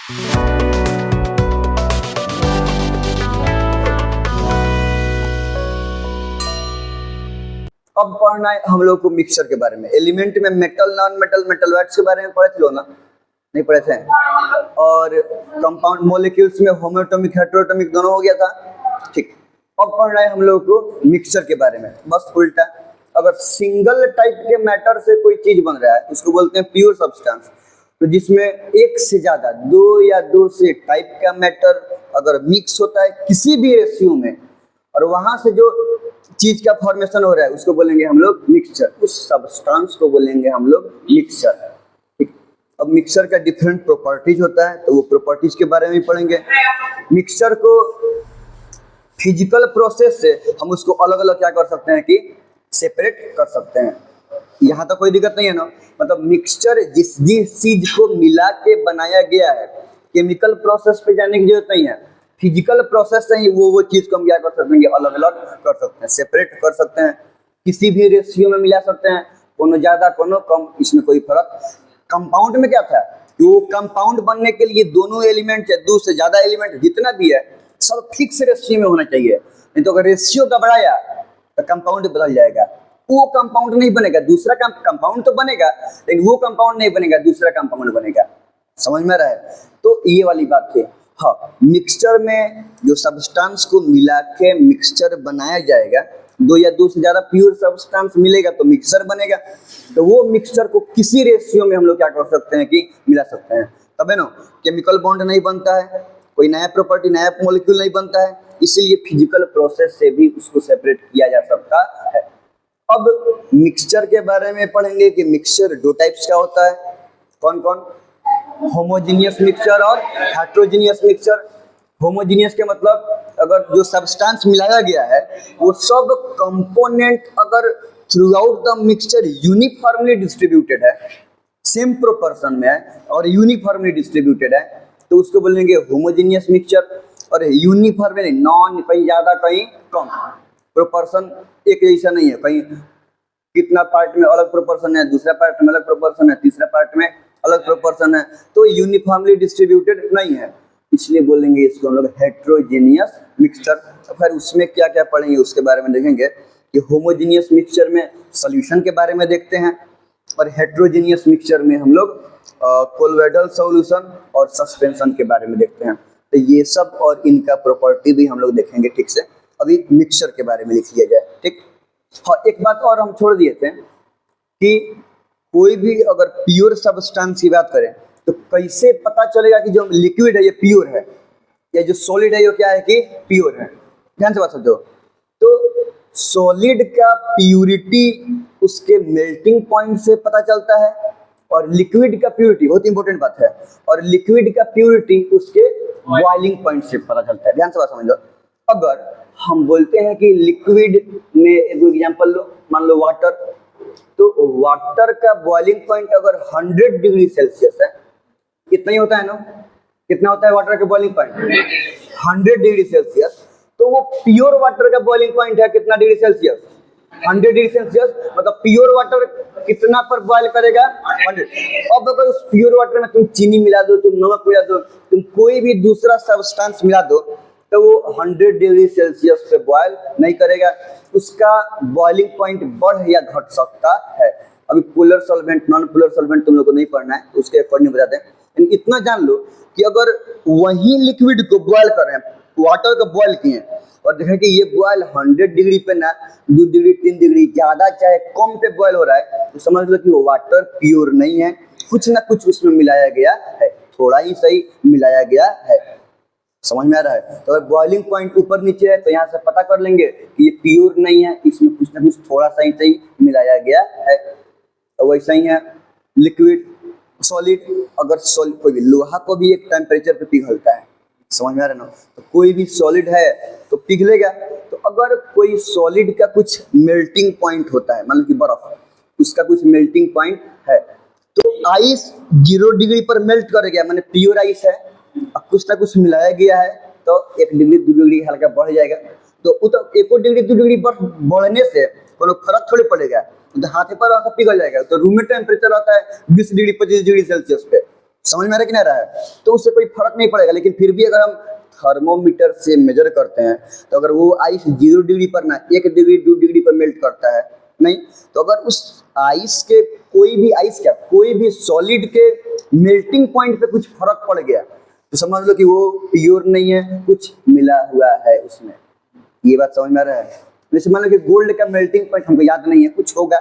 अब पढ़ना है हम लोग को मिक्सचर के बारे में। एलिमेंट में मेटल, नॉन मेटल, मेटलॉइड्स के बारे में पढ़े थे ना? नहीं पढ़े थे? और कंपाउंड मॉलिक्यूल्स में होमोएटॉमिक, हेटेरोएटॉमिक दोनों हो गया था। ठीक, अब पढ़ना है हम लोग को मिक्सचर के बारे में। बस उल्टा, अगर सिंगल टाइप के मैटर से कोई चीज बन रहा है उसको बोलते हैं प्योर सब्सटेंस। तो जिसमें एक से ज्यादा, दो या दो से टाइप का मैटर अगर मिक्स होता है किसी भी रेशियो में, और वहां से जो चीज का फॉर्मेशन हो रहा है उसको बोलेंगे हम लोग मिक्सचर। उस सब्सटेंस को बोलेंगे हम लोग मिक्सचर। ठीक, अब मिक्सचर का डिफरेंट प्रॉपर्टीज होता है, तो वो प्रॉपर्टीज के बारे में पढ़ेंगे। मिक्सचर को फिजिकल प्रोसेस से हम उसको अलग अलग क्या कर सकते हैं कि सेपरेट कर सकते हैं। यहाँ तो कोई दिक्कत नहीं है ना। मतलब मिक्सचर जिस चीज को मिला के बनाया गया है, केमिकल प्रोसेस पे जाने की जरूरत नहीं है। फिजिकल प्रोसेस से ही वो चीज को हम क्या कर सकते हैं, अलग अलग कर सकते हैं, सेपरेट कर सकते हैं, किसी भी रेशियो में मिला सकते हैं, कोनो ज्यादा कोनो कम, इसमें कोई फर्क। कंपाउंड में क्या था, वो कंपाउंड बनने के लिए दोनों एलिमेंट या दो से ज्यादा एलिमेंट जितना भी है सब फिक्स रेशियो में होना चाहिए। नहीं तो अगर रेशियो गड़बड़ाया तो कंपाउंड बदल जाएगा। वो कंपाउंड नहीं बनेगा, दूसरा कंपाउंड तो बनेगा, लेकिन वो कंपाउंड नहीं बनेगा, दूसरा कंपाउंड बनेगा। समझ में रहा है? तो ये वाली बात थी। हाँ, मिक्सचर में जो सब्सटेंस को मिला के मिक्सचर बनाया जाएगा, दो या दो से ज्यादा प्योर सब्सटेंस मिलेगा तो मिक्सचर बनेगा। तो वो मिक्सचर को किसी रेशियो में हम लोग क्या कर सकते हैं कि मिला सकते हैं। तब है ना, केमिकल बॉन्ड नहीं बनता है, कोई नया प्रॉपर्टी, नया मॉलिक्यूल नहीं बनता है, इसीलिए फिजिकल प्रोसेस से भी उसको सेपरेट किया जा सकता है। अब मिक्सचर के बारे में पढ़ेंगे कि मिक्सचर दो टाइप्स का होता है। कौन कौन? होमोजीनियस मिक्सचर और हेटेरोजीनियस मिक्सचर। होमोजीनियस के मतलब अगर जो सब्सटेंस मिलाया गया है वो सब कंपोनेंट अगर through out the mixture uniformly distributed है, सेम प्रोपोर्शन में है और यूनिफॉर्मली डिस्ट्रीब्यूटेड है, तो उसको बोलेंगे होमोजीनियस मिक्सचर। और यूनिफॉर्मली, नॉन कहीं ज्यादा कहीं कम, प्रोपोर्शन एक जैसा नहीं है, कहीं कितना पार्ट में अलग प्रोपोर्शन है, दूसरा पार्ट में अलग प्रोपोर्शन है, तीसरा पार्ट में अलग प्रोपोर्शन है, तो यूनिफॉर्मली डिस्ट्रीब्यूटेड नहीं है, इसलिए बोलेंगे इसको हम लोग हेटेरोजेनियस मिक्सचर। फिर उसमें क्या क्या पढ़ेंगे उसके बारे में देखेंगे कि होमोजेनियस मिक्सचर में सॉल्यूशन के बारे में देखते हैं, और हेटेरोजेनियस मिक्सचर में हम लोग कोलोइडल सॉल्यूशन और सस्पेंशन के बारे में देखते हैं। तो ये सब और इनका प्रॉपर्टी भी हम लोग देखेंगे ठीक से। अभी मिक्सचर के बारे में लिख लिया जाए। ठीक, हाँ, एक बात और हम छोड़ दिए थे कि कोई भी अगर प्योर सब्सटेंस की बात करें तो कैसे पता चलेगा कि जो लिक्विड है ये प्योर है, या जो सॉलिड है ये क्या है कि प्योर है। ध्यान से बात समझो। तो सॉलिड का प्यूरिटी उसके मेल्टिंग पॉइंट से पता चलता है, और लिक्विड का प्यूरिटी, बहुत इंपॉर्टेंट बात है, और लिक्विड का प्यूरिटी उसके बॉइलिंग पॉइंट से पता चलता है। ध्यान से बात समझो। अगर हम बोलते हैं कि लिक्विड में एक एग्जांपल लो, मान लो वाटर, तो वाटर का बॉइलिंग पॉइंट अगर 100 डिग्री सेल्सियस है, इतना ही होता है ना, कितना होता है वाटर का बॉइलिंग पॉइंट? 100 degree Celsius. तो वो प्योर वाटर का बॉइलिंग पॉइंट है कितना डिग्री सेल्सियस? 100 degree Celsius. मतलब प्योर वाटर कितना पर बॉइल करेगा? 100। अब अगर उस प्योर वाटर में तुम चीनी मिला दो, तुम नमक मिला दो, तुम कोई भी दूसरा सब्सटेंस मिला दो, तो वो 100 डिग्री सेल्सियस पे बॉयल नहीं करेगा, उसका बॉइलिंग पॉइंट बढ़ या घट सकता है। अभी polar solvent, non polar solvent तुम लोग को नहीं पढ़ना है, उसके अकॉर्डिंग बताते हैं। इतना जान लो कि अगर वही लिक्विड को बॉयल कर रहे हैं, वाटर को बॉयल किए और देखें कि ये बॉयल 100 डिग्री पे ना 2 डिग्री 3 डिग्री ज्यादा चाहे कम पे बॉयल हो रहा है, तो समझ लो कि वो वाटर प्योर नहीं है, कुछ ना कुछ उसमें मिलाया गया है, थोड़ा ही सही मिलाया गया है। समझ में आ रहा है? तो अगर बॉइलिंग पॉइंट ऊपर नीचे है तो यहाँ से पता कर लेंगे कि ये प्योर नहीं है, इसमें कुछ ना कुछ थोड़ा सा ही सही मिलाया गया है। तो वैसा ही है लिक्विड, सॉलिड। अगर सॉलिड, कोई भी लोहा को भी एक टेम्परेचर पे पिघलता है, समझ में आ रहा है ना? तो कोई भी सॉलिड है तो पिघलेगा। तो अगर कोई सॉलिड का कुछ मेल्टिंग पॉइंट होता है, मान लो कि बर्फ, उसका कुछ मेल्टिंग पॉइंट है, तो आइस 0 डिग्री पर मेल्ट करेगा, माने प्योर आइस है, अब कुछ ना कुछ मिलाया गया है तो 1 डिग्री 2 डिग्री हल्का बढ़ जाएगा। तो 1 डिग्री 2 डिग्री बढ़ने से कोई फर्क थोड़ी पड़ेगा, तो हाथे पर पिघल जाएगा। तो रूम में टेम्परेचर आता है 20 डिग्री 25 डिग्री सेल्सियस पे, समझ में आ रहा है कि नहीं आ रहा है? तो उससे कोई फर्क नहीं पड़ेगा। लेकिन फिर भी अगर हम थर्मोमीटर से मेजर करते हैं तो अगर वो आइस 0 डिग्री पर ना 1 डिग्री 2 डिग्री पर मेल्ट करता है नहीं, तो अगर उस आइस के कोई भी सॉलिड के मेल्टिंग पॉइंट पे कुछ फर्क पड़ गया तो समझ लो कि वो प्योर नहीं है, कुछ मिला हुआ है उसमें। ये बात समझ में आ रहा है? जैसे मान लो कि गोल्ड का मेल्टिंग पॉइंट हमको याद नहीं है, कुछ होगा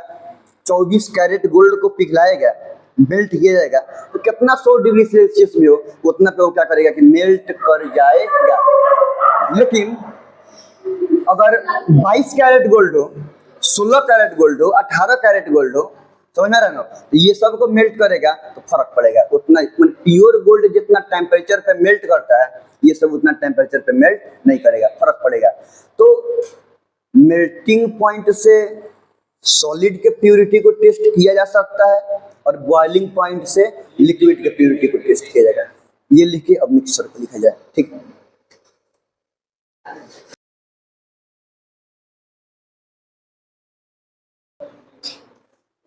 24 कैरेट गोल्ड को पिघलाएगा, मेल्ट किया जाएगा तो कितना 100 डिग्री सेल्सियस में हो उतना पे वो क्या करेगा कि मेल्ट कर जाएगा। लेकिन अगर 22 कैरेट गोल्ड हो, 16 कैरेट गोल्ड हो, 18 कैरेट गोल्ड हो, समझ में आ रहा है ना, तो ये सब को मेल्ट करेगा तो फर्क पड़ेगा उतना। प्योर गोल्ड जितना टेम्परेचर पे मेल्ट करता है ये सब उतना टेम्परेचर पे मेल्ट नहीं करेगा, फर्क पड़ेगा। तो मेल्टिंग पॉइंट से सॉलिड के प्योरिटी को टेस्ट किया जा सकता है और बॉइलिंग पॉइंट से लिक्विड के प्योरिटी को टेस्ट किया जाएगा। ये लिखे, अब मिक्सचर को लिखा जाए, ठीक।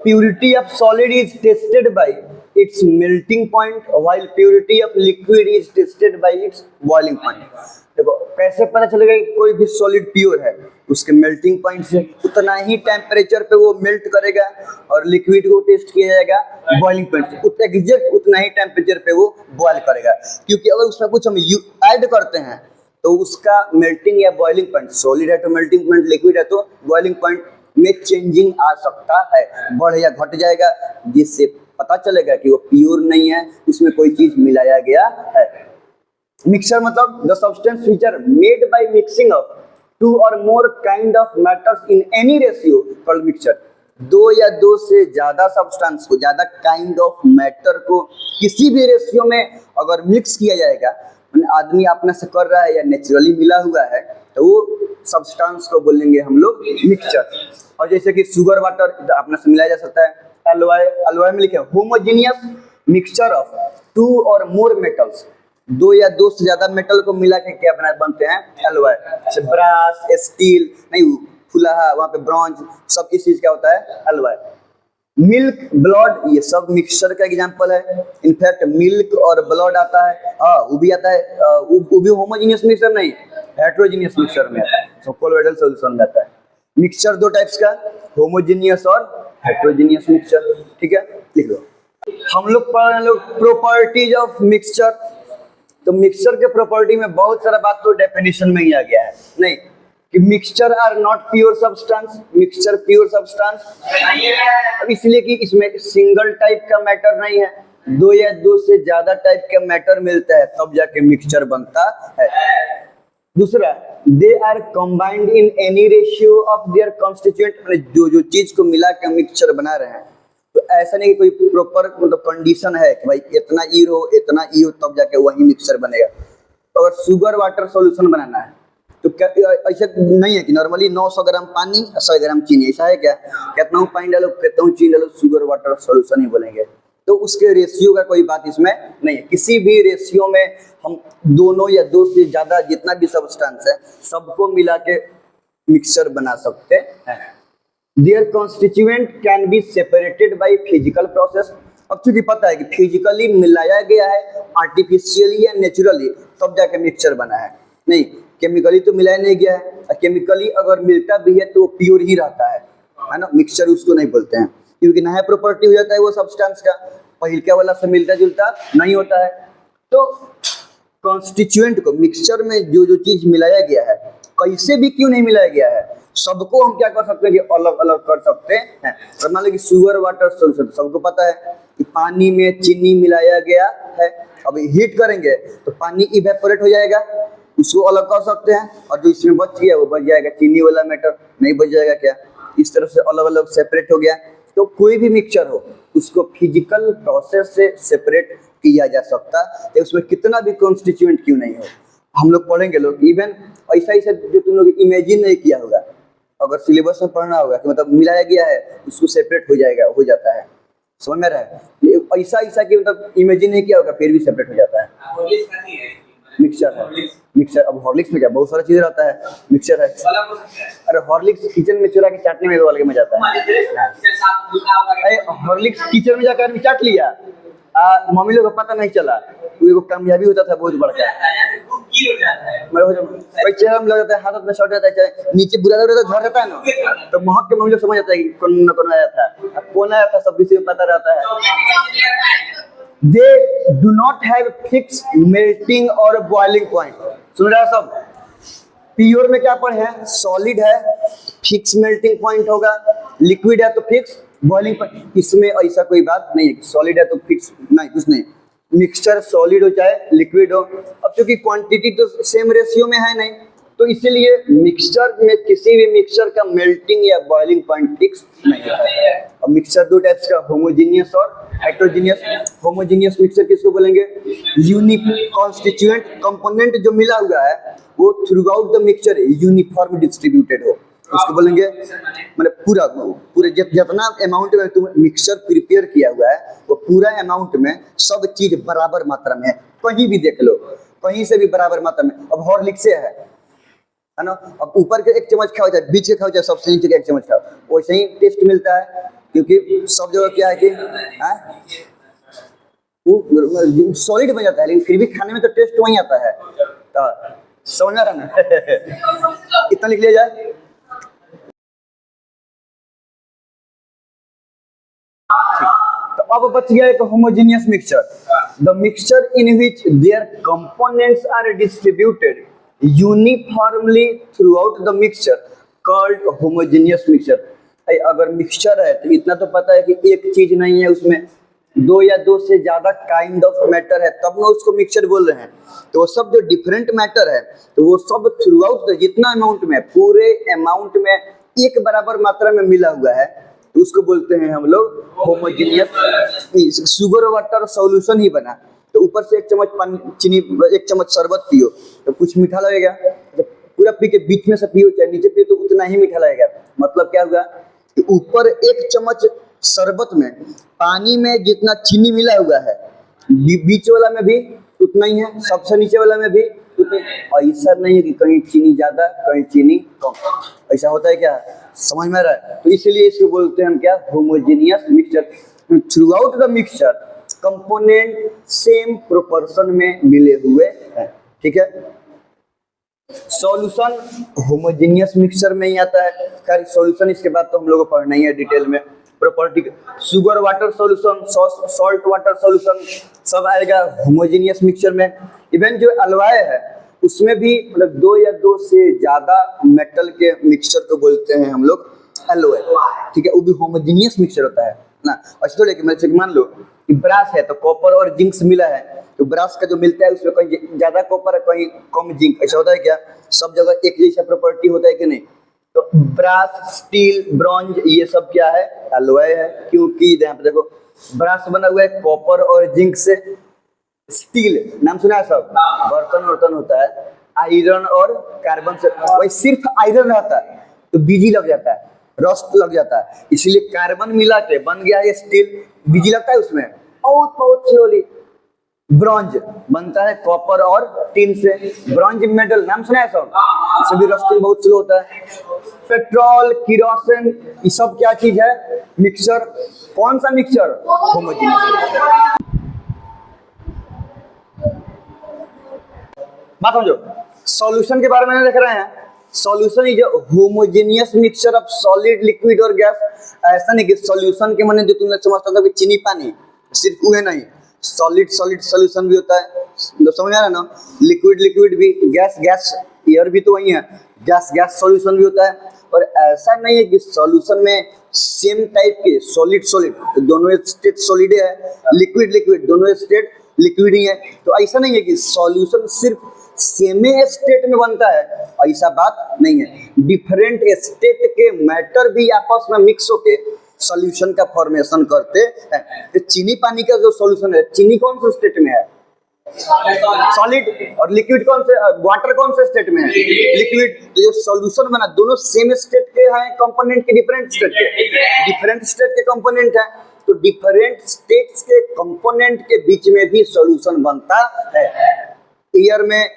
Purity of solid is tested by its melting point, while purity of liquid is tested by its boiling point. देखो कैसे पता चलेगा कि कोई भी सॉलिड प्योर है, उसके मेल्टिंग पॉइंट से उतना ही टेम्परेचर पे वो मेल्ट करेगा और लिक्विड को टेस्ट किया जाएगा बॉइलिंग पॉइंट से एग्जैक्ट उतना ही टेम्परेचर पे वो बॉइल करेगा। क्योंकि अगर उसमें कुछ हम ऐड करते हैं तो उसका मेल्टिंग या बॉइलिंग पॉइंट, सॉलिड है तो मेल्टिंग पॉइंट, लिक्विड है तो बॉइलिंग पॉइंट में चेंजिंग आ सकता है, बढ़ या घट जाएगा, जिससे पता चलेगा कि वो प्योर नहीं है, उसमें कोई चीज मिलाया गया है। मिक्सर मतलब the substance which are made by mixing of 2 or more kind of matters in any ratio called mixture. 2 या 2 से ज्यादा सब्सटेंस को, ज्यादा काइंड ऑफ मैटर को किसी भी रेशियो में अगर मिक्स किया जाएगा, आदमी अपने से कर रहा है या नेचुरली मिला हुआ है, तो वो सब्सटेंस को बोलेंगे हम लोग मिक्सचर। और जैसे कि शुगर वाटर अपने से मिलाया जा सकता है, एलॉय में लिखे homogeneous mixture of 2 or more metals, 2 या 2 से ज्यादा मेटल को मिला के क्या बनते हैं एलॉय। जैसे ब्रास, स्टील नहीं, फुलाहा, वहाँ पे ब्रॉन्ज, सब इस चीज क्या होता है एलॉय। मिल्क, ब्लड, ये सब मिक्सचर का एग्जांपल है। इनफैक्ट मिल्क और ब्लड आता है, वो भी आता है, वो भी होमोजेनियस मिक्सचर नहीं, हेटेरोजेनियस मिक्सचर में आता है, तो कोलोइडल सॉल्यूशन में आता है। मिक्सचर 2 टाइप्स का, होमोजेनियस और हेटेरोजेनियस मिक्सचर, ठीक है, लिख लो। हम लोग पढ़ रहे हैं प्रॉपर्टीज ऑफ मिक्सचर। तो मिक्सचर के प्रॉपर्टी में बहुत सारा बात तो डेफिनेशन में ही आ गया है, नहीं कि mixture are not pure substance, mixture pure substance अब इसलिए कि इसमें सिंगल टाइप का मैटर नहीं है, 2 या 2 से ज्यादा टाइप का मैटर मिलता है तब जाके मिक्सचर बनता है। दूसरा, they are combined in any ratio of their constituent, जो चीज को मिला के मिक्सचर बना रहे हैं, तो ऐसा नहीं कि कोई प्रॉपर मतलब कंडीशन है कि भाई इतना ई हो तब जाके वही मिक्सचर बनेगा। तो अगर शुगर वाटर सॉल्यूशन बनाना है तो क्या ऐसा नहीं है कि नॉर्मली 900 ग्राम पानी 100 ग्राम चीनी, ऐसा है क्या? कितना पानी डालो कितना चीनी डालो शुगर वाटर सॉल्यूशन ही बोलेंगे। तो उसके रेशियो का कोई बात इसमें नहीं है। किसी भी रेशियो में हम दोनों या 2 से ज्यादा जितना भी सब्सटेंस है सबको मिला के मिक्सचर बना सकते हैं। Their constituent can be separated by physical process. अब चूंकि पता है कि फिजिकली मिलाया गया है, आर्टिफिशियली या नेचुरली, तब जाके मिक्सचर बना है, नहीं केमिकली तो मिलाया नहीं गया है। और केमिकली अगर मिलता भी है तो प्योर ही रहता है ना, मिक्सचर उसको नहीं बोलते हैं, क्योंकि नया प्रॉपर्टी हो जाता है वो सब्सटेंस का, पहिलका वाला से मिलता जुलता नहीं होता है। तो कॉन्स्टिट्यूएंट को मिक्सचर में जो चीज मिलाया गया है, कैसे भी क्यों नहीं मिलाया गया है, सबको हम क्या कर सकते हैं कि अलग अलग कर सकते हैं। और मान लो कि शुगर वाटर सॉल्यूशन, सबको पता है कि पानी में चीनी मिलाया गया है, अब हीट करेंगे तो पानी इवेपोरेट हो जाएगा, उसको अलग कर सकते हैं, और जो इसमें बच गया वो बच जाएगा, चीनी वाला मैटर नहीं बच जाएगा क्या, इस तरह से अलग अलग सेपरेट हो गया। तो कोई भी मिक्सचर हो उसको फिजिकल प्रोसेस से सेपरेट किया जा सकता है, उसमें कितना भी कॉन्स्टिट्यूएंट क्यों नहीं हो। हम लोग पढ़ेंगे लोग इवन ऐसा ही जो तुम लोग इमेजिन नहीं किया होगा, अगर सिलेबस में पढ़ना होगा कि मतलब मिलाया गया है उसको सेपरेट हो जाएगा, हो जाता है, समझ में रहा है, ऐसा कि मतलब इमेजिन नहीं किया होगा फिर भी सेपरेट हो जाता है। मिक्सचर है, मिक्सचर, अब हॉर्लिक्स में क्या बहुत सारा चीज रहता है, मिक्सचर है। अरे हॉर्लिक्स किचन में चुरा के चाटने में अलग मजा आता है। हॉर्लिक्स किचन में जाकर चाट लिया, मम्मी लोग को पता नहीं चला, वो एगो कामयाबी होता था बहुत बड़का। कोई चेहरा में लग जाता है, हाथ में शॉट जाता है, चाहे नीचे बुरा झड़ जाता है ना, तो महक के मम्मी लोग समझ जाता है कि कौन न कौन आया था, कौन आया था, सब किसी को पता रहता है। दे do not have fix melting और बॉइलिंग पॉइंट। सुन रहा है सब? प्योर में क्या पढ़े हैं? सॉलिड है फिक्स मेल्टिंग पॉइंट होगा, लिक्विड है तो फिक्स बॉइलिंग पॉइंट। इसमें ऐसा कोई बात नहीं है कि सॉलिड है तो फिक्स, नहीं, कुछ नहीं। मिक्सचर सॉलिड हो चाहे लिक्विड हो, अब क्योंकि क्वांटिटी तो सेम रेशियो में है नहीं, तो इसीलिए मिक्सचर में किसी भी मिक्सचर का मेल्टिंग या बॉइलिंग पॉइंट फिक्स नहीं होता है। अब मिक्सचर दो टाइप्स का, होमोजीनियस और हेटेरोजीनियस। होमोजीनियस मिक्सचर किसको बोलेंगे? यूनिक कॉन्स्टिट्यूएंट कंपोनेंट जो मिला हुआ है वो through out the mixture uniform distributed हो, उसको बोलेंगे। मतलब पूरे जितना अमाउंट में तुम मिक्सचर प्रिपेयर किया हुआ है वो पूरा अमाउंट में सब चीज बराबर मात्रा में है, कहीं भी देख लो, कहीं से भी बराबर मात्रा में। अब हॉर्लिक्स है ना, अब ऊपर के 1 चम्मच खाओ चाहे बीच के खाओ चाहे सबसे नीचे के 1 चम्मच खाओ, वैसे ही टेस्ट मिलता है, क्योंकि सब जगह क्या है कि वो सॉलिड बन जाता है, लेकिन फिर भी खाने में तो टेस्ट वही आता है। तो समझ में आ रहा ना? इतना लिख लिया जाए। तो अब बच गया एक homogeneous mixture, the mixture in which their components are distributed uniformly throughout the mixture called homogeneous mixture. अगर मिक्सचर है तो इतना तो पता है कि एक चीज नहीं है, उसमें 2 या 2 से ज्यादा काइंड ऑफ मैटर है, तब ना उसको मिक्सचर बोल रहे हैं। तो वो सब जो डिफरेंट मैटर है तो वो सब थ्रू आउट जितना अमाउंट में, पूरे अमाउंट में एक बराबर मात्रा में मिला हुआ है, तो उसको बोलते हैं हम लोग होमोजेनियस। शुगर वाटर सॉल्यूशन ही बना, तो ऊपर से 1 चम्मच चीनी, 1 चम्मच शरबत पियो तो कुछ मीठा लगेगा, तो पूरा पी के बीच में से पियो चाहे नीचे पियो तो उतना ही मीठा लगेगा। मतलब क्या हुआ कि ऊपर 1 चम्मच शरबत में पानी में जितना चीनी मिला हुआ है, बीच वाला में भी उतना ही है, सबसे नीचे वाला में भी उतना। ऐसा नहीं है कि कहीं चीनी ज्यादा कहीं चीनी कम, ऐसा होता है क्या? समझ में आ रहा है? तो इसलिए इसको बोलते हैं हम क्या? Homogeneous mixture. Through out the mixture component same proportion में मिले हुए हैं, ठीक है। सॉल्यूशन होमोजेनियस मिक्सचर में ही आता है। खैर सॉल्यूशन इसके बाद तो हम लोग को पढ़ना ही है डिटेल में, property. Sugar water solution, salt water solution सब आएगा होमोजेनियस मिक्सचर में। इवन जो अलवाय है उसमें भी मतलब 2 या 2 से ज्यादा मेटल के मिक्सचर को बोलते हैं हम लोग एलॉय, ठीक है। वो भी होमोजेनियस मिक्सचर होता है ना। अच्छा तो लेकिन मैं मान लो कि ब्रास है तो कॉपर और जिंक मिला है, तो ब्रास का जो मिलता है उसमें कहीं ज्यादा कॉपर है कहीं कम जिंक, ऐसा होता है क्या? सब जगह एक जैसा प्रॉपर्टी होता है कि नहीं? तो ब्रास, स्टील, ब्रॉन्ज ये सब क्या है? एलॉय है। क्योंकि यहाँ पे देखो ब्रास बना हुआ है कॉपर और जिंक से, स्टील नाम सुना है सब, बर्तन होता है, आयरन और कार्बन से। वही सिर्फ आयरन रहता है तो बीजी लग जाता है, रस्ट लग जाता है, इसलिए कार्बन मिला के बन गया है स्टील। बीजी लगता है उसमें बहुत स्लोली। ब्रॉन्ज बनता है कॉपर और टिन से, ब्रॉन्ज मेटल नाम सुना है सब, इससे भी रस्टिंग बहुत स्लो होता है। पेट्रोल, किरोसिन ये सब क्या चीज है? मिक्सचर। कौन सा मिक्सचर? होमोजेनियस। बात समझो, सॉल्यूशन के बारे में देख रहे हैं। Solution is homogeneous mixture of solid, liquid और गैस। ऐसा नहीं कि सॉल्यूशन के माने जो तुमने समझता था कि चीनी पानी, सिर्फ वो नहीं, सॉलिड सॉल्यूशन भी होता है, समझ आ रहा है ना? लिक्विड भी, गैस एयर भी तो वही है, गैस सॉल्यूशन भी होता है। और ऐसा नहीं है कि सॉल्यूशन में सेम टाइप के सॉलिड दोनों स्टेट सॉलिड है, लिक्विड दोनों स्टेट लिक्विड ही है। तो ऐसा नहीं है कि सॉल्यूशन सिर्फ सेम स्टेट में बनता है, ऐसा बात नहीं है। डिफरेंट स्टेट के मैटर भी आपस में मिक्स होके सॉल्यूशन का फॉर्मेशन करते हैं। तो चीनी पानी का जो सॉल्यूशन है, चीनी कौन से स्टेट में है? सॉलिड। और लिक्विड कौन से, वाटर कौन से स्टेट में है? लिक्विड। तो जो सॉल्यूशन बना दोनों सेम स्टेट के हैं कंपोनेंट के, डिफरेंट स्टेट के कंपोनेंट है। तो डिफरेंट स्टेट्स के कंपोनेंट के बीच में भी सॉल्यूशन बनता है। एयर में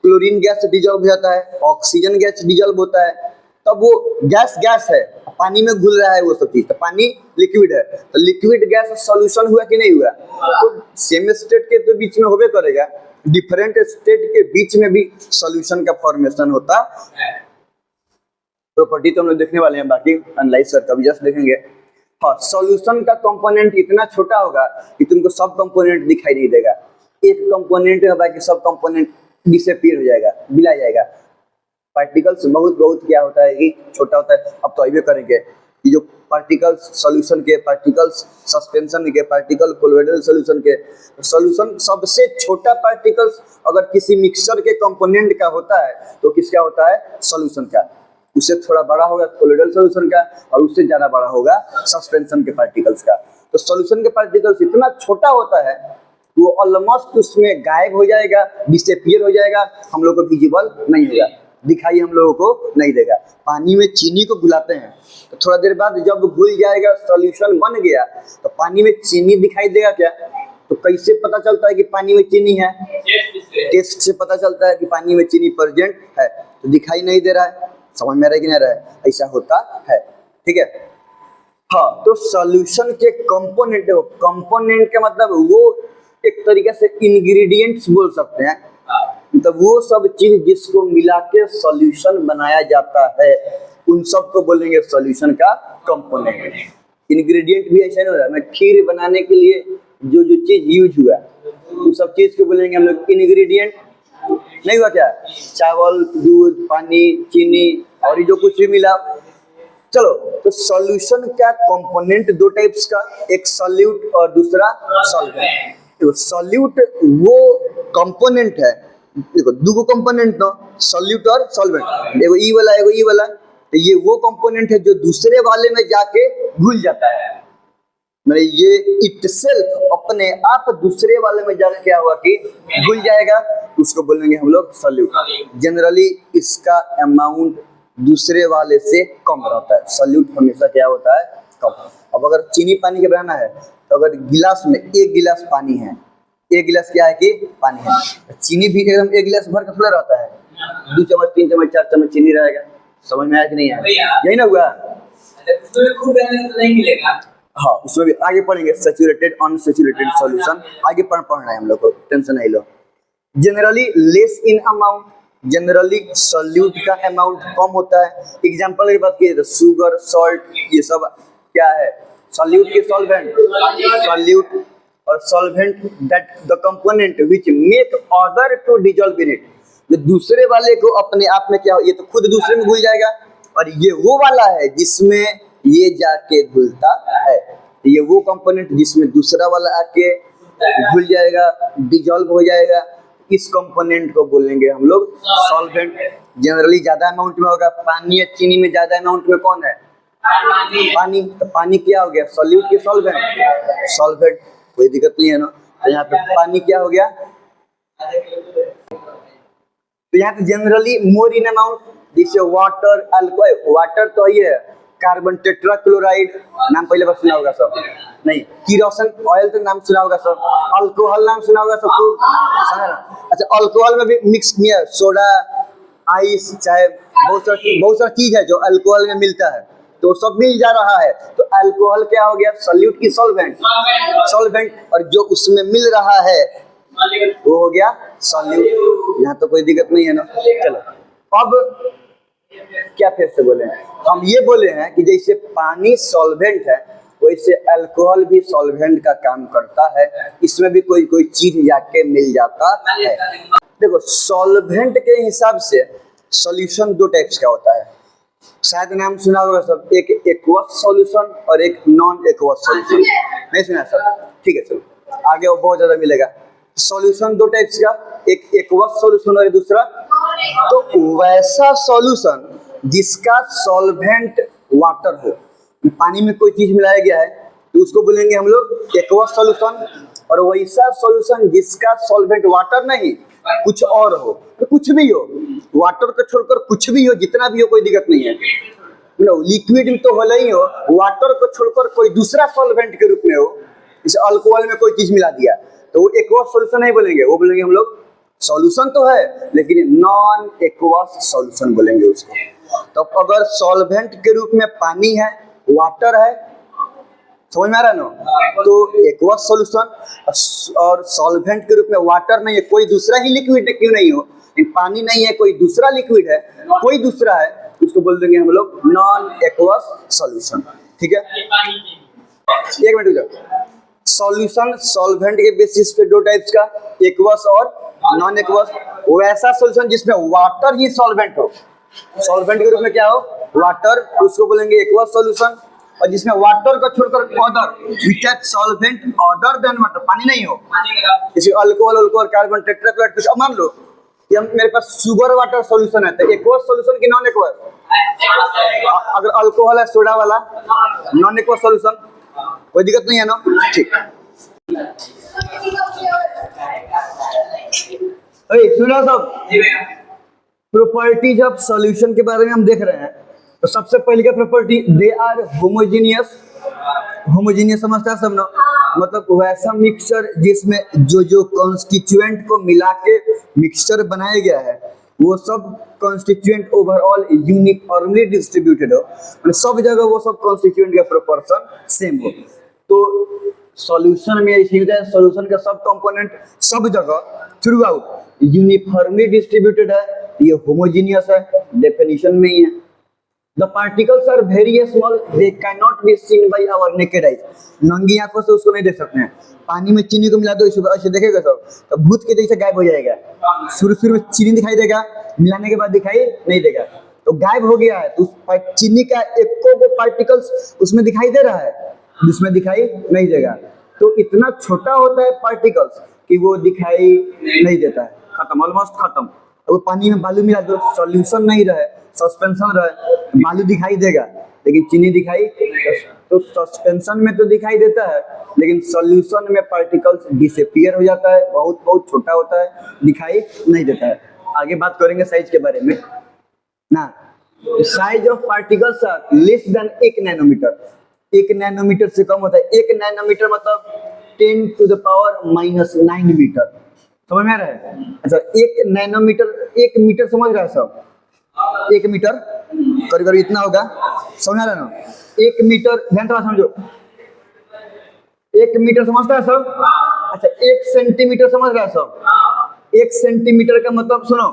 क्लोरीन गैस डिजॉल्व हो जाता है, ऑक्सीजन गैस डिजॉल्व होता है, तब वो गैस गैस है, पानी में घुल रहा है वो सब चीज, तो पानी लिक्विड है, तो लिक्विड गैस सॉल्यूशन हुआ कि नहीं हुआ? तो सेम स्टेट के तो बीच में होबे करेगा, डिफरेंट स्टेट के बीच में भी सॉल्यूशन का फॉर्मेशन होता है। प्रॉपर्टी तो हम लोग देखने वाले हैं, बाकी एनालाइज कर कभी जस्ट देखेंगे। हाँ, सॉल्यूशन का कंपोनेंट इतना छोटा होगा कि तुमको सब कंपोनेंट दिखाई नहीं देगा, एक कंपोनेंट है बाकी सब कंपोनेंट डिसअपीयर हो जाएगा, मिला जाएगा। पार्टिकल्स बहुत बहुत क्या होता है कि छोटा होता है। अब तो अभी करेंगे कि जो पार्टिकल्स सॉल्यूशन के, पार्टिकल्स सस्पेंशन के, पार्टिकल कोलोइडल सॉल्यूशन के, सॉल्यूशन सबसे छोटा पार्टिकल्स अगर किसी मिक्सचर के कंपोनेंट का होता है तो किसका होता है? सॉल्यूशन का। उससे थोड़ा बड़ा होगा कोलोइडल सॉल्यूशन का, और उससे ज्यादा बड़ा होगा सस्पेंशन के पार्टिकल्स का। तो सॉल्यूशन के पार्टिकल्स इतना छोटा होता है वो ऑलमोस्ट उसमें गायब हो जाएगा, डिसअपीयर हो जाएगा, हम लोग को विजिबल नहीं होगा, दिखाई हम लोगों को नहीं देगा। पानी में चीनी को घुलाते हैं तो थोड़ा देर बाद जब घुल जाएगा, सॉल्यूशन बन गया, तो पानी में चीनी दिखाई देगा क्या? तो कैसे पता चलता है कि पानी में चीनी है? टेस्ट से पता चलता है कि पानी में चीनी प्रेजेंट है, तो दिखाई नहीं दे रहा है। समझ में आ रहा है कि नहीं रहा है? ऐसा होता है, ठीक है। हाँ, तो सॉल्यूशन के कंपोनेंट, देखो कंपोनेंट का मतलब वो एक तरीके से इंग्रेडिएंट्स बोल सकते हैं, मतलब वो सब चीज जिसको मिला के सॉल्यूशन बनाया जाता है, उन सब को बोलेंगे सॉल्यूशन का कंपोनेंट। इंग्रेडिएंट भी ऐसा नहीं हो रहा है, खीर बनाने के लिए जो जो चीज यूज हुआ उस सब चीज को बोलेंगे हम लोग इंग्रेडिएंट। नहीं हुआ क्या? चावल, दूध, पानी, चीनी और ये जो कुछ भी मिला। चलो, तो सॉल्यूशन का कंपोनेंट दो टाइप्स का, एक सॉल्यूट और दूसरा सॉल्वेंट। तो सॉल्यूट वो कंपोनेंट है, देखो दो कंपोनेंट ना, सॉल्यूट और सॉल्वेंट, एगो ई वाला एगो ई वाला। तो ये वो कंपोनेंट है जो दूसरे वाले में जाके घुल जाता है, मतलब ये इटसेल्फ अपने आप दूसरे वाले में जाके क्या हुआ कि घुल जाएगा, उसको बोलेंगे हम लोग सॉल्यूट। जनरली इसका अमाउंट दूसरे वाले से कम रहता है, सॉल्यूट हमेशा क्या होता है? कम। अब अगर चीनी पानी के बनाना है तो अगर गिलास में एक गिलास पानी है, एक गिलास क्या है कि पानी है, चीनी भी एकदम एक गिलास भर का थोड़ा रहता है, 2 चम्मच 3 चम्मच 4 चम्मच चीनी रहेगा। समझ में आया कि नहीं आया? यही ना हुआ? उसमें खूब नहीं मिलेगा। हाँ, उसमें भी आगे पढ़ेंगे सैचुरेटेड अनसैचुरेटेड सॉल्यूशन, आगे पढ़ना है हम लोग को, टेंशन नहीं लो। Generally less in amount, generally solute का अमाउंट कम होता है। एग्जांपल की बात की तो शुगर, सॉल्ट, ये सब क्या है? सॉल्यूट के सॉल्वेंट। सॉल्यूट और solvent that the component which make other to dissolve in it, जो दूसरे वाले को अपने आप में क्या हो, ये तो खुद दूसरे में घुल जाएगा, और ये वो वाला है जिसमें ये जाके घुलता है। ये वो कंपोनेंट जिसमें दूसरा वाला आके घुल जाएगा, डिसॉल्व हो जाएगा, इस कंपोनेंट को बोलेंगे हम लोग सॉल्वेंट। जनरली ज्यादा अमाउंट में होगा, पानी या चीनी में ज्यादा अमाउंट में कौन है? पानी। तो पानी क्या हो गया? सॉल्यूट के सॉल्वेंट। सॉल्वेंट, कोई दिक्कत नहीं है ना। तो यहाँ पे पानी क्या हो गया? तो यहाँ पे जनरली मोर इन अमाउंट, जैसे वाटर, अल्कोहल। वाटर तो ये है कार्बन टेट्राक्लोराइड, नाम पहले बार सुना होगा सब? नहीं। किरोसिन ऑयल तो नाम सुना होगा सब? अल्कोहल नाम सुना होगा सब? समझ रहा? अच्छा, अल्कोहल में भी मिक्स किया सोडा, आइस, चाहे बहुत सारा चीज है जो अल्कोहल में मिलता है, तो सब मिल जा रहा है। तो अल्कोहल क्या हो गया? सॉल्यूट की सॉल्वेंट। सॉल्वेंट, और जो उसमें मिल रहा है वो हो गया सॉल्यूट। यहाँ तो कोई दिक्कत नहीं है ना। चलो, अब क्या फिर से बोले हैं हम? ये बोले हैं कि जैसे पानी सॉल्वेंट है वैसे अल्कोहल भी सॉल्वेंट का काम करता है, इसमें भी कोई कोई चीज जाके मिल जाता है। देखो, सॉल्वेंट के हिसाब से सॉल्यूशन दो टाइप्स का होता है, शायद नाम सुना होगा सब, एक एक्वस सॉल्यूशन और एक नॉन एक्वस सॉल्यूशन। नहीं सुना सब? ठीक है, चलो आगे वो बहुत ज्यादा मिलेगा। सॉल्यूशन दो टाइप्स का, एक एक्वस सॉल्यूशन और दूसरा। तो वैसा सॉल्यूशन जिसका सॉल्वेंट वाटर हो, पानी में कोई चीज मिलाया गया है तो उसको बोलेंगे हम लोग एक्वस सॉल्यूशन। और वैसा सॉल्यूशन जिसका सॉल्वेंट वाटर नहीं कुछ और हो, तो कुछ भी हो, वाटर को छोड़कर कुछ भी हो, जितना भी हो, कोई दिक्कत नहीं है। लिक्विड में तो होना ही हो, वाटर को छोड़कर कोई दूसरा सॉल्वेंट के रूप में हो, जैसे अल्कोहल में कोई चीज मिला दिया तो वो एक्वस सॉल्यूशन नहीं बोलेंगे, वो बोलेंगे हम लोग सॉल्यूशन तो है लेकिन नॉन एक्वस सॉल्यूशन बोलेंगे उसको। तो अगर सॉल्वेंट के रूप में पानी है, वाटर है, समझ में आ रहा है ना, तो एक्वस सॉल्यूशन। और सॉल्वेंट के रूप में वाटर नहीं है, कोई दूसरा ही लिक्विड क्यों नहीं हो, पानी नहीं है, कोई दूसरा लिक्विड है, कोई दूसरा है, उसको बोल देंगे हम लोग नॉन एक्वस सॉल्यूशन। ठीक है, एक मिनट रुको। सॉल्यूशन सॉल्वेंट के बेसिस पे दो टाइप्स का, एक्वस और नॉन एक्वस। वैसा सॉल्यूशन जिसमें वाटर ही सॉल्वेंट हो, सॉल्वेंट के रूप में क्या हो, वाटर, उसको बोलेंगे एक्वस सॉल्यूशन। और जिसमें वाटर को छोड़कर other, which are solvent other than water, पानी नहीं हो, जैसे अल्कोहल, अल्कोहल, कार्बन, टेट्राक्लोराइड कुछ। अब मान लो कि हम मेरे पास शुगर वाटर सॉल्यूशन है, तो एक्वस सॉल्यूशन की नॉन एक्वस? अगर अल्कोहल है सोडा वाला, नॉन एक्वस सॉल्यूशन, कोई दिक्कत नहीं है ना। ठीक, सुना सब, प्रॉपर्टीज ऑफ सॉल्यूशन के बारे में हम देख रहे हैं। तो सबसे पहले क्या property, they are homogeneous. Homogeneous समझता है सब ना, मतलब वैसा मिक्सचर जिसमें जो जो कॉन्स्टिट्यूएंट को मिला के मिक्सचर बनाया गया है वो सब कॉन्स्टिट्यूएंट ओवरऑल यूनिफॉर्मली डिस्ट्रीब्यूटेड हो, मतलब सब जगह वो सब कॉन्स्टिट्यूएंट का प्रोपोर्शन सेम हो। तो सॉल्यूशन में ऐसे होता है, सॉल्यूशन का सब कंपोनेंट सब जगह थ्रू आउट यूनिफॉर्मली डिस्ट्रीब्यूटेड है, ये होमोजेनियस है, डेफिनेशन में ही है। The particles are very small, they cannot be seen by our naked eyes. नंगी आंखों से उसको नहीं देख सकते हैं। पानी में चीनी को मिला दो, ऐसे देखेगा सब, तो भूत के जैसे गायब हो जाएगा। शुरू में चीनी दिखाई देगा, मिलाने के बाद दिखाई नहीं देगा, तो गायब हो गया है। तो उस चीनी का एक को पार्टिकल्स उसमें दिखाई दे रहा है, जिसमें दिखाई नहीं देगा। तो इतना छोटा होता है पार्टिकल्स कि वो दिखाई नहीं देता है, खत्म, ऑलमोस्ट खत्म। वो पानी में बालू मिला दो, सॉल्यूशन नहीं रहे, सस्पेंशन रहे, बालू दिखाई देगा लेकिन चीनी दिखाई, तो सस्पेंशन में तो दिखाई देता है लेकिन सॉल्यूशन में पार्टिकल्स डिसअपीयर हो जाता है, बहुत बहुत छोटा होता है, दिखाई नहीं देता है। आगे बात करेंगे साइज के बारे में ना। Size of particles are less than 1 nanometre. 1 nanometre से कम होता है। 1 नैनोमीटर मतलब 10⁻⁹ मीटर, समझ में आ रहा है? अच्छा, 1 नैनोमीटर, 1 मीटर समझ रहा है सब? 1 मीटर करीब करीब इतना होगा, समझ रहा है ना? 1 मीटर, ध्यान से समझो, 1 मीटर समझता है सब? अच्छा, 1 सेंटीमीटर समझ रहा है सब? 1 सेंटीमीटर का मतलब सुनो,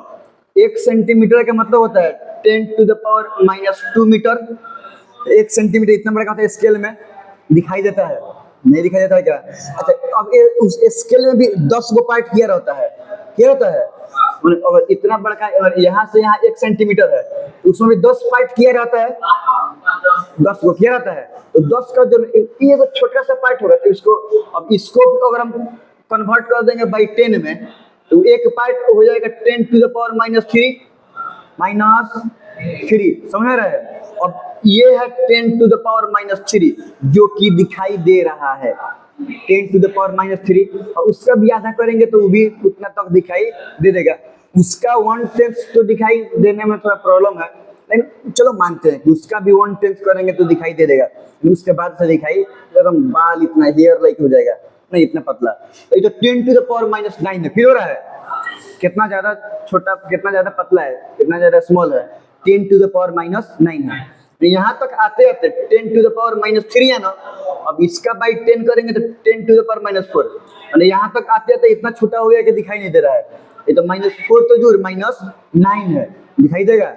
1 सेंटीमीटर का मतलब होता है 10⁻⁻² मीटर। 1 सेंटीमीटर इतना बड़ा होता है, स्केल में दिखाई देता है, नहीं दिखाई देता है क्या? अच्छा, अब उस स्केल में भी 10 गो पार्ट किया रहता है, क्या रहता है? अगर इतना बड़ा, अगर यहाँ से यहाँ 1 सेंटीमीटर है, उसमें भी 10 पार्ट किया रहता है, 10 गो किया रहता है। तो 10 का जो ये तो छोटा सा पार्ट होगा, तो इसको, अब इसको अगर हम कन्वर्ट कर देंगे बाई 10 में, तो एक पार्ट हो जाएगा 10⁻³ -3, समझ रहे हैं? अब ये है 10⁻³ जो कि दिखाई दे रहा है, 10⁻³ और उसका भी आधा करेंगे तो वो भी उतना तक दिखाई दे देगा। उसका 1/10 तो दिखाई देने में थोड़ा प्रॉब्लम है, लेकिन चलो मानते हैं कि उसका भी 1/10 करेंगे तो दिखाई दे देगा। उसके बाद से दिखाई एकदम बाल इतना हेयर लाइक हो जाएगा, नहीं इतना पतला। तो ये तो 10⁻⁹ है, फिर हो रहा है कितना ज्यादा छोटा, कितना ज्यादा पतला है, कितना ज्यादा स्मॉल है, 10⁻⁹ है। तो यहाँ तक आते आते 10⁻³ है ना, अब इसका बाई 10 करेंगे तो 10⁻⁴, मतलब यहाँ तक आते आते इतना छोटा हो गया कि दिखाई नहीं दे रहा है। ये तो -4 तो दूर, -9 है, दिखाई देगा?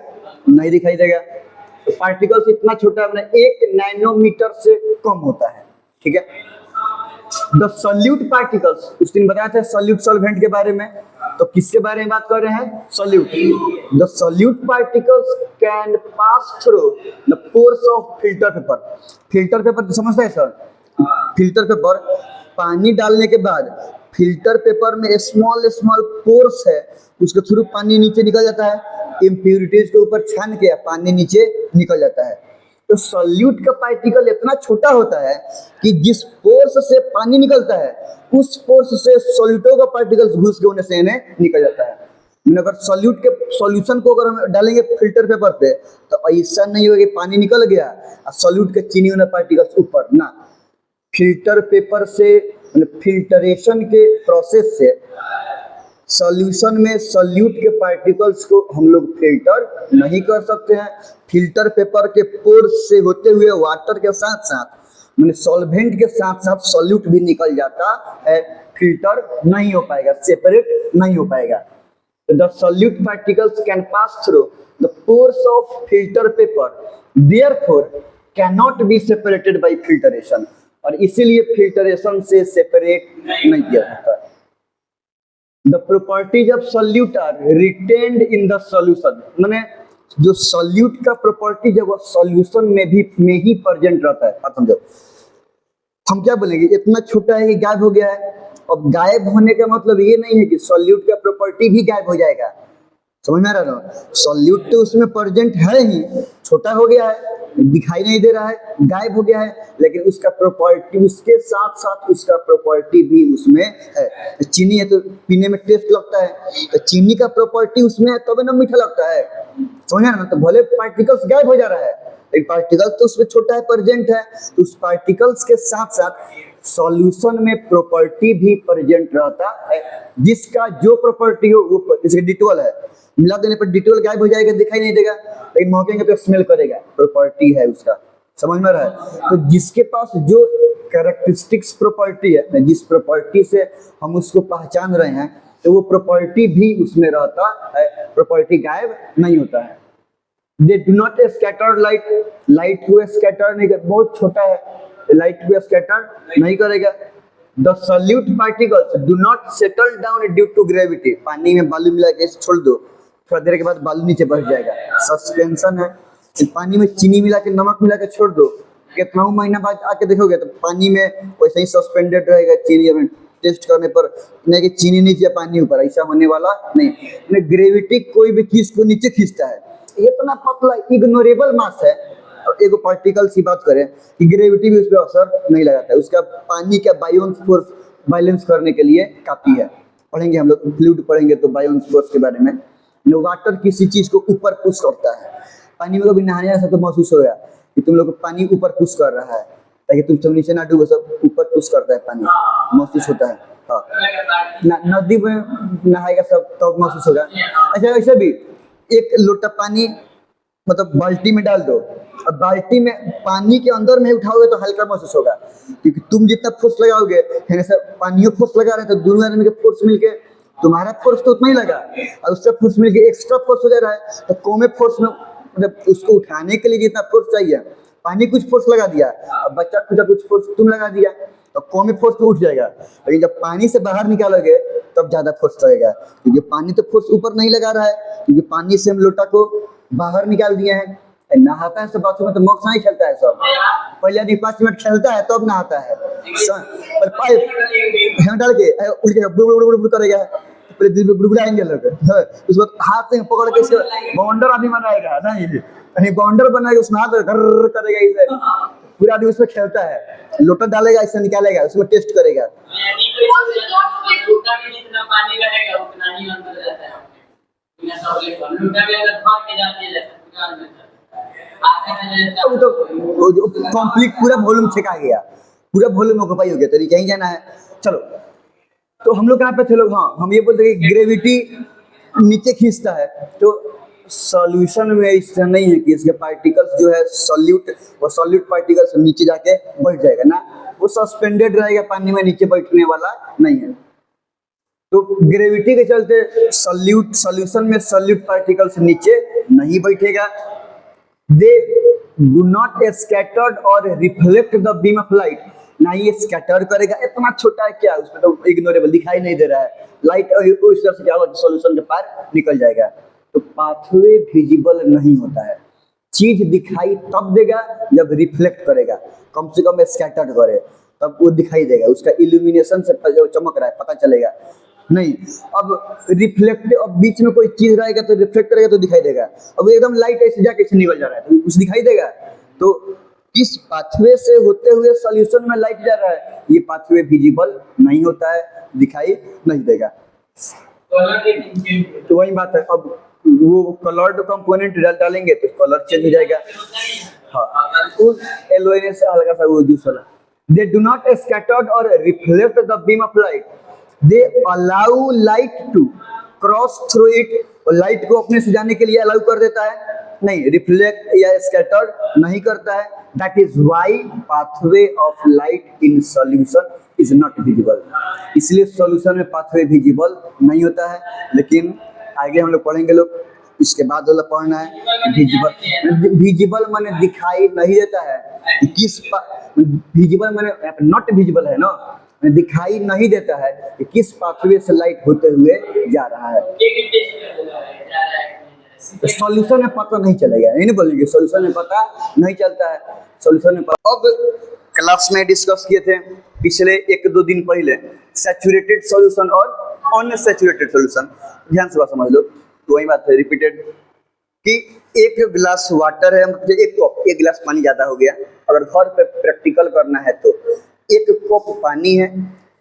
नहीं दिखाई देगा। तो पार्टिकल्स इतना छोटा है, 1 नैनोमीटर से कम होता है, ठीक है। द सॉल्यूट पार्टिकल्स, उस दिन बताया था सॉल्यूट सॉल्वेंट के बारे में, तो किसके बारे में बात कर रहे हैं? Solute. The solute particles can pass through the pores of filter paper. Filter paper समझते हैं सर? फिल्टर पेपर, पानी डालने के बाद फिल्टर पेपर में स्मॉल स्मॉल पोर्स है, उसके थ्रू पानी नीचे निकल जाता है, इम्प्यूरिटीज के ऊपर छान के पानी नीचे निकल जाता है। तो सॉल्यूट का पार्टिकल इतना छोटा होता है कि जिस पोर्स से पानी निकलता है उस पोर्स से सॉल्यूटों का पार्टिकल्स घुस के होने से इन्हें निकल जाता है। अगर सॉल्यूट के सॉल्यूशन को अगर हम डालेंगे फिल्टर पेपर पे तो ऐसा नहीं होगा कि पानी निकल गया और सॉल्यूट के चीनी वाले पार्टिकल्स ऊपर ना। फिल्टर पेपर से फिल्टरेशन के प्रोसेस से सॉल्यूशन में सॉल्यूट के पार्टिकल्स को हम लोग फिल्टर नहीं कर सकते हैं। फिल्टर पेपर के पोर्स से होते हुए वाटर के साथ साथ मैंने सॉल्वेंट के साथ साथ सॉल्यूट भी निकल जाता है, फिल्टर नहीं हो पाएगा, सेपरेट नहीं हो पाएगा। The solute particles can pass through the pores of filter paper, therefore cannot be separated by filtration, और इसीलिए फिल्टरेशन से सेपरेट नहीं किया जाता। The properties of solute are retained in the solution, माने जो सॉल्यूट का प्रॉपर्टी है वो सॉल्यूशन में ही प्रेजेंट रहता है। आप समझो, हम क्या बोलेंगे, इतना छोटा है कि गायब हो गया है। अब गायब होने का मतलब ये नहीं है कि सॉल्यूट का प्रॉपर्टी भी गायब हो जाएगा, समझ में आ रहा है? सॉल्यूट तो उसमें प्रेजेंट है ही, छोटा हो गया है, दिखाई नहीं दे रहा है, गायब हो गया है, लेकिन उसका प्रॉपर्टी, उसके साथ साथ उसका प्रॉपर्टी भी उसमें है। चीनी है तो पीने में टेस्ट लगता है, तो चीनी का प्रॉपर्टी उसमें है तब ना मीठा लगता है, समझ में आ रहा है? तो भले पार्टिकल्स गायब हो जा रहा है, लेकिन पार्टिकल्स तो उसमें छोटा है, प्रेजेंट है, तो उस पार्टिकल्स के साथ साथ सॉल्यूशन में प्रॉपर्टी भी प्रेजेंट रहता है, जिसका जो प्रॉपर्टी हो वो, जैसे डिटोल है, मिला देने पर डिटोल गायब हो जाएगा, दिखाई नहीं देगा, लेकिन महकेंगे तो स्मेल करेगा, प्रॉपर्टी है उसका, समझ में रहा है? तो जिसके पास जो कैरेक्टरिस्टिक्स प्रॉपर्टी है, जिस प्रॉपर्टी से हम उसको पहचान रहे हैं, तो वो प्रॉपर्टी भी उसमें रहता है, प्रॉपर्टी गायब नहीं होता है। दे do not scatter light, light को स्कैटर नहीं कर, बहुत छोटा है, लाइट को स्कैटर नहीं करेगा। The solute particles do not settle down due to gravity, पानी में बालू मिला के छोड़ दो, थोड़ा देर के बाद बालू नीचे बढ़ जाएगा, सस्पेंशन है। पानी में चीनी मिला के, नमक मिला के छोड़ दो, कितना महीना बाद आके देखोगे तो पानी में वैसे ही सस्पेंडेड रहेगा चीनी। में टेस्ट करने पर नहीं कि चीनी नीचे पानी ऊपर, ऐसा होने वाला नहीं। ग्रेविटी कोई भी चीज को नीचे खींचता है, ये इतना पतला इग्नोरेबल मास है। एक पार्टिकल्स की बात करें कि ग्रेविटी भी उस पर असर नहीं लगाता है, उसका पानी का बायोन्स फोर्स बैलेंस करने के लिए काफी है। पढ़ेंगे हम लोग, फ्लूइड पढ़ेंगे तो बायोन्स फोर्स के बारे में। वाटर किसी चीज को ऊपर पुश करता है, पानी में कभी नहाने ऐसा तो महसूस होगा कि तुम लोग को पानी ऊपर पुश कर रहा है, ताकि तुम सब नीचे ना डूबो, सब ऊपर पुश करता है, पानी महसूस होता है। हाँ, नदी में नहाएगा सब तो महसूस होगा। अच्छा, ऐसे भी एक लोटा पानी मतलब बाल्टी में डाल दो, अब बाल्टी में पानी के अंदर में उठाओगे तो हल्का महसूस होगा, क्योंकि तुम जितना फोर्स लगाओगे, पानियों फोर्स लगा रहे हैं, तो दोनों आदमी के फोर्स मिलके, तुम्हारा फोर्स तो उतना ही लगा और उससे फोर्स मिलके एक्स्ट्रा फोर्स हो जा रहा है, तो कम फोर्स में मतलब उसको उठाने के लिए जितना फोर्स चाहिए, पानी कुछ फोर्स लगा दिया, अब बच्चा कुछ फोर्स तुम लगा दिया, तो कम फोर्स में उठ जाएगा। लेकिन जब पानी से बाहर निकालोगे तब ज्यादा फोर्स लगेगा, क्योंकि पानी तो फोर्स ऊपर नहीं लगा रहा है, क्योंकि पानी से हम लोटा को बाहर निकाल दिए हैं। नहाता है सब बाथरूम में तो मॉक्स नहीं खेलता है सब, पहले आदमी 5 मिनट खेलता है तब नहाता है, और पाइप डाल के उड़ के बुड़ करेगा, पूरे दिन में बुड़बुड़ाएंगे लोग, उसके बाद हाथ से पकड़ के बाउंडर आदमी बनाएगा, नहीं बाउंडर बनाएगा, उसमें हाथ घर करेगा, इसे पूरा आदमी उसमें खेलता है, लोटा डालेगा, ऐसे निकालेगा, उसमें टेस्ट करेगा। तो कंप्लीट पूरा वॉल्यूम चेक आ गया, पूरा वॉल्यूम ऑक्यूपाई हो गया, तो कहीं जाना है। चलो, तो हम लोग कहाँ पे थे लोग? हाँ, हम ये बोलते हैं कि ग्रेविटी नीचे खींचता है, तो सॉल्यूशन में इस तरह नहीं है कि इसके पार्टिकल्स जो है सॉल्यूट, वो सॉल्यूट पार्टिकल्स नीचे जाके बैठ जाएगा ना, वो सस्पेंडेड रहेगा, पानी में नीचे बैठने वाला नहीं है। तो ग्रेविटी के चलते सॉल्यूशन में सॉल्यूट पार्टिकल्स नीचे नहीं बैठेगा। दे डू नॉट स्कैटर्ड और reflect the beam of light, ना ये स्कैटर करेगा, इतना छोटा है क्या, उसमें तो इग्नोरेबल दिखाई नहीं दे रहा है, लाइट उस तरह से क्या होगा, सॉल्यूशन के पार निकल जाएगा। तो पाथवे विजिबल नहीं होता है, चीज दिखाई तब देगा जब रिफ्लेक्ट करेगा, कम से कम स्कैटर्ड करे तब वो दिखाई देगा, उसका इल्यूमिनेशन से चमक रहा है पता चलेगा। नहीं, अब रिफ्लेक्ट, अब बीच में कोई चीज रहेगा तो रिफ्लेक्ट करेगा तो दिखाई देगा, अब एकदम लाइट ऐसे जाके ऐसे निकल जा रहा है तो कुछ दिखाई देगा। तो इस पाथवे से होते हुए सॉल्यूशन में लाइट जा रहा है, ये पाथवे विजिबल नहीं होता है, दिखाई नहीं देगा। तो वही बात है, अब वो कलर्ड कंपोनेंट डालेंगे तो कलर चेंज हो जाएगा। हाँ, उस एलोएनएस से हल्का सा वो जूस वाला। दे डू नॉट स्कैटर्ड और reflect the beam of light, they allow light to cross through it, और लाइट को अपने से जाने के लिए अलाउ कर देता है, नहीं रिफ्लेक्ट या स्कैटर नहीं करता है। That is why pathway of light in solution is not visible, इसलिए सॉल्यूशन में पाथवे विजिबल नहीं होता है। लेकिन आगे हम लोग पढ़ेंगे लोग, इसके बाद वाला पढ़ना है विजिबल। विजिबल माने दिखाई नहीं देता है, किस विजिबल माने नॉट विजिबल है ना, दिखाई नहीं देता है कि किस पाथवे से लाइट होते हुए जा रहा है। सॉल्यूशन में पता नहीं चलेगा, ये नहीं बोलेंगे सॉल्यूशन में पता नहीं चलता है, सॉल्यूशन में पता। अब क्लास में डिस्कस किए थे पिछले 1-2 दिन पहले सैचुरेटेड सॉल्यूशन और अनसैचुरेटेड सॉल्यूशन। ध्यान से बात समझ लो, तो वही बात है रिपीटेड कि एक गिलास वाटर है, मतलब एक कप, एक गिलास पानी ज्यादा हो गया, अगर घर पे प्रैक्टिकल करना है तो 1 कप पानी है,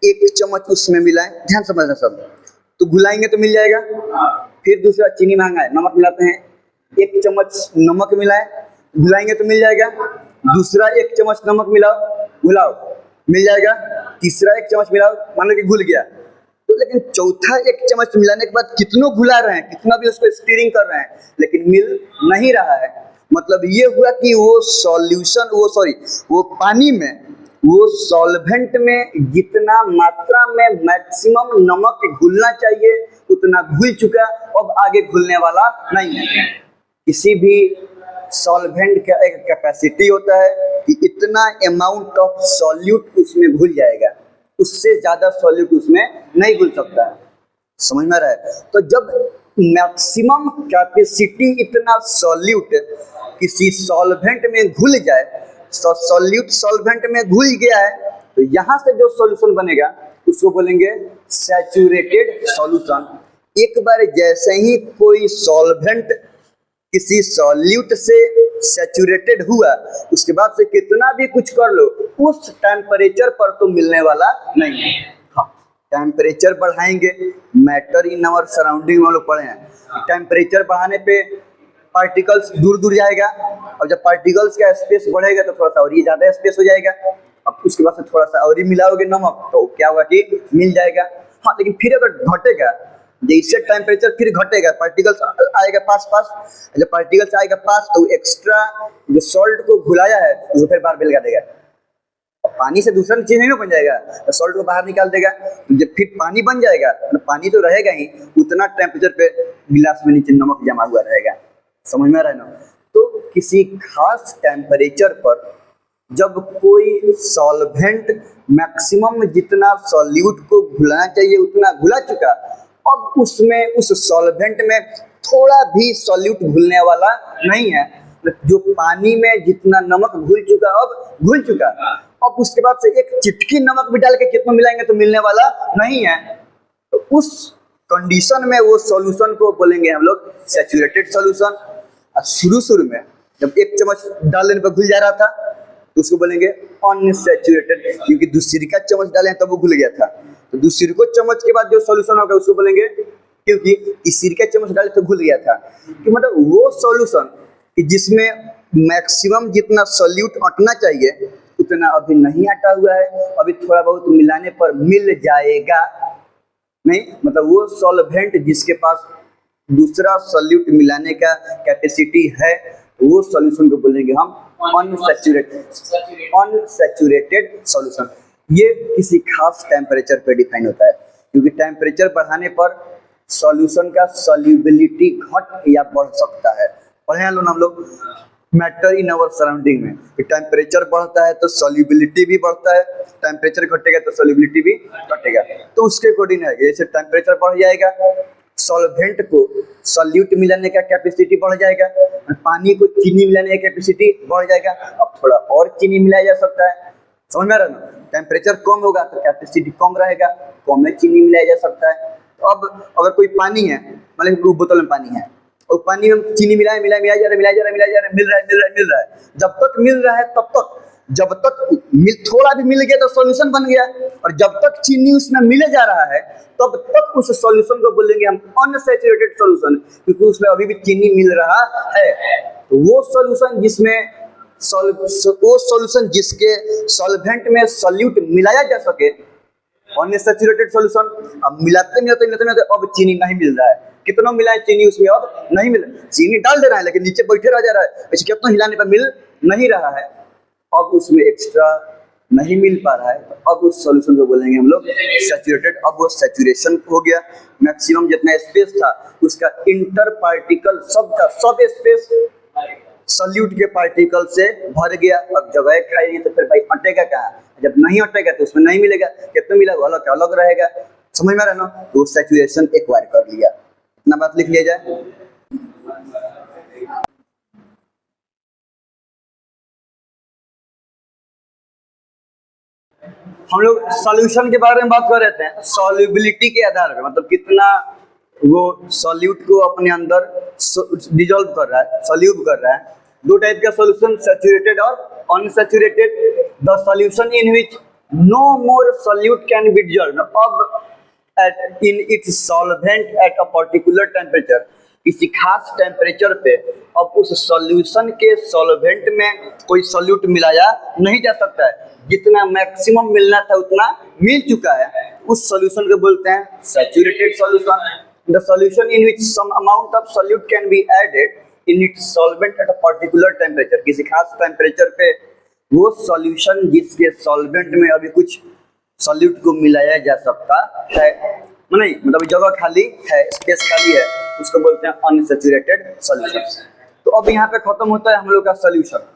1 चम्मच उसमें मिलाएं, ध्यान समझना सब, तो घुलाएंगे तो मिल जाएगा। फिर दूसरा चीनी महंगा है, नमक मिलाते हैं, 1 चम्मच नमक मिलाएं, घुलाएंगे तो मिल जाएगा। दूसरा 1 चम्मच नमक मिलाओ, घुलाओ, मिल जाएगा। तीसरा 1 चम्मच मिलाओ, मान लो कि घुल गया, तो लेकिन चौथा 1 चम्मच मिलाने के बाद कितनों घुला रहे हैं, कितना भी उसको स्टीरिंग कर रहे हैं, लेकिन मिल नहीं रहा है। मतलब ये हुआ कि वो सॉल्यूशन, वो पानी में, वो सॉल्वेंट में जितना मात्रा में मैक्सिमम नमक घुलना चाहिए उतना घुल चुका, अब आगे घुलने वाला नहीं है। किसी भी सॉल्वेंट का एक कैपेसिटी होता है कि इतना अमाउंट ऑफ सॉल्यूट उसमें घुल जाएगा, उससे ज्यादा सॉल्यूट उसमें नहीं घुल सकता है, समझ में आ रहा है। तो जब मैक्सिमम कैपेसिटी इतना सॉल्यूट किसी सॉल्वेंट में घुल जाए, सॉल्यूट सॉल्वेंट में घुल गया है, तो यहाँ से जो सॉल्यूशन बनेगा उसको बोलेंगे सैचुरेटेड सॉल्यूशन। एक बार जैसे ही कोई सॉल्वेंट किसी सॉल्यूट से सैचुरेटेड हुआ, उसके बाद से कितना भी कुछ कर लो, उस टेम्परेचर पर तो मिलने वाला नहीं है। हाँ, टेम्परेचर बढ़ाएंगे, मैटर इन आवर सराउंडिंग में हम लोग पढ़े हैं, टेम्परेचर बढ़ाने पे पार्टिकल्स दूर दूर जाएगा, और जब पार्टिकल्स का स्पेस बढ़ेगा तो थोड़ा सा और ये ज्यादा स्पेस हो जाएगा। अब उसके बाद से थोड़ा सा और ही मिलाओगे नमक, तो क्या होगा कि मिल जाएगा। हाँ, लेकिन फिर अगर घटेगा, जैसे टेम्परेचर फिर घटेगा, पार्टिकल्स आएगा पास, जब पार्टिकल्स आएगा पास तो एक्स्ट्रा जो सॉल्ट को घुलाया है वो फिर बाहर मिलगा देगा। अब पानी से दूसरा चीज नहीं ना बन जाएगा, तो सॉल्ट को बाहर निकाल देगा। जब फिर पानी बन जाएगा तो पानी तो रहेगा ही, उतना टेम्परेचर पे गिलास में नीचे नमक जमा हुआ रहेगा, समझ में आ रहा है ना। तो किसी खास टेम्परेचर पर जब कोई सॉल्वेंट मैक्सिमम जितना सॉल्यूट को घुलाना चाहिए उतना घुला चुका, अब उसमें उस सॉल्वेंट में थोड़ा भी सॉल्यूट घुलने वाला नहीं है, जो पानी में जितना नमक घुल चुका अब घुल चुका, अब उसके बाद से एक चिटकी नमक भी डाल के कितना मिलाएंगे तो मिलने वाला नहीं है। तो उस कंडीशन में वो सॉल्यूशन को बोलेंगे हम लोग सैचुरेटेड सॉल्यूशन। शुरू में जब 1 चम्मच डालने पर घुल जा रहा था तो उसको बोलेंगे अनसैचुरेटेड, क्योंकि दूसरी का चम्मच डाले तब वो घुल गया था। तो दूसरी को चम्मच के बाद जो सॉल्यूशन होगा उसको बोलेंगे, क्योंकि तीसरी का चम्मच डाले तो घुल गया था, कि मतलब वो सॉल्यूशन कि जिसमें मैक्सिमम जितना सॉल्यूट अटना चाहिए उतना अभी नहीं अटा हुआ है, अभी थोड़ा बहुत मिलाने पर मिल जाएगा। नहीं, मतलब वो सॉल्वेंट जिसके पास दूसरा सॉल्यूट मिलाने का कैपेसिटी है, वो सॉल्यूशन को बोलेंगे हम अनसैचुरेटेड सॉल्यूशन। ये किसी खास टेम्परेचर पे डिफाइन होता है, क्योंकि टेम्परेचर बढ़ाने पर सॉल्यूशन का सॉल्युबिलिटी घट या बढ़ सकता है। पढ़े हैं हम लोग मैटर इन आवर सराउंडिंग में, टेम्परेचर बढ़ता है तो सॉल्युबिलिटी भी बढ़ता है, टेम्परेचर घटेगा तो सॉल्युबिलिटी भी घटेगा। तो उसके अकॉर्डिंग है, जैसे टेम्परेचर बढ़ जाएगा, सॉल्वेंट को सॉल्यूट मिलाने का कैपेसिटी बढ़ जाएगा, पानी को चीनी मिलाने का कैपेसिटी बढ़ जाएगा, अब थोड़ा और चीनी मिलाया जा सकता है, समझ में आ रहा है ना। टेम्परेचर कम होगा तो कैपेसिटी कम रहेगा, कम में चीनी मिलाया जा सकता है। तो अब अगर कोई पानी है, मतलब बोतल में पानी है और पानी में चीनी मिलाया जा रहा है, मिल रहा है, जब तक मिल रहा है तब तक, जब तक थोड़ा भी मिल गया तो सॉल्यूशन बन गया, और जब तक चीनी उसमें मिले जा रहा है तब तक उस सॉल्यूशन को बोलेंगे हम अनसैचुरेटेड सॉल्यूशन, क्योंकि उसमें अभी भी चीनी मिल रहा है। तो वो सॉल्यूशन जिसके सॉल्वेंट में सॉल्यूट मिलाया जा सके, अनसैचुरेटेड सॉल्यूशन। अब मिलाते अब चीनी नहीं मिल रहा है, कितना मिला है चीनी उसमें, अब नहीं मिल, चीनी डाल दे रहा है लेकिन नीचे बैठे रह जा रहा है, ऐसे कितना हिलाने पर मिल नहीं रहा है, अब उसमें एक्स्ट्रा नहीं मिल पा रहा है, तो अब उस सॉल्यूशन को बोलेंगे हम लोग सैचुरेटेड। अब वो सैचुरेशन हो गया, मैक्सिमम जितना स्पेस था उसका इंटर पार्टिकल सब स्पेस सॉल्यूट के पार्टिकल से भर गया। अब जगह खाएगी तो फिर भाई अटेगा कहाँ, जब नहीं अटेगा तो उसमें नहीं मिलेगा, कितना मिला अलग अलग रहेगा, समझ में आ रहा है ना, तो सैचुरेशन एक्वायर कर लिया। इतना बात लिख लिया जाए। हम लोग सॉल्यूशन के बारे में बात कर रहे थे, सॉल्युबिलिटी के आधार पर, मतलब कितना वो सॉल्यूट को अपने अंदर डिजोल्व कर रहा है, सॉल्यूब कर रहा है। दो टाइप का सॉल्यूशन, सैचुरेटेड और unsaturated. The solution in which no more solute can be dissolved अब at in its solvent at a particular temperature, किसी खास टेम्परेचर पे अब उस सॉल्यूशन के सॉल्वेंट में कोई सॉल्यूट मिलाया नहीं जा सकता है, जितना मैक्सिमम मिलना था उतना मिल चुका है, उस सॉल्यूशन को बोलते हैं saturated solution. The solution in which some amount of solute can be added in its solvent at a particular temperature, किसी खास टेम्परेचर पे वो सॉल्यूशन जिसके सॉल्वेंट में अभी कुछ सॉल्यूट को मिलाया जा सकता है, नहीं मतलब जगह खाली है, स्पेस खाली है, उसको बोलते हैं अनसैचुरेटेड सॉल्यूशन। तो अब यहाँ पे खत्म होता है हम लोग का सॉल्यूशन।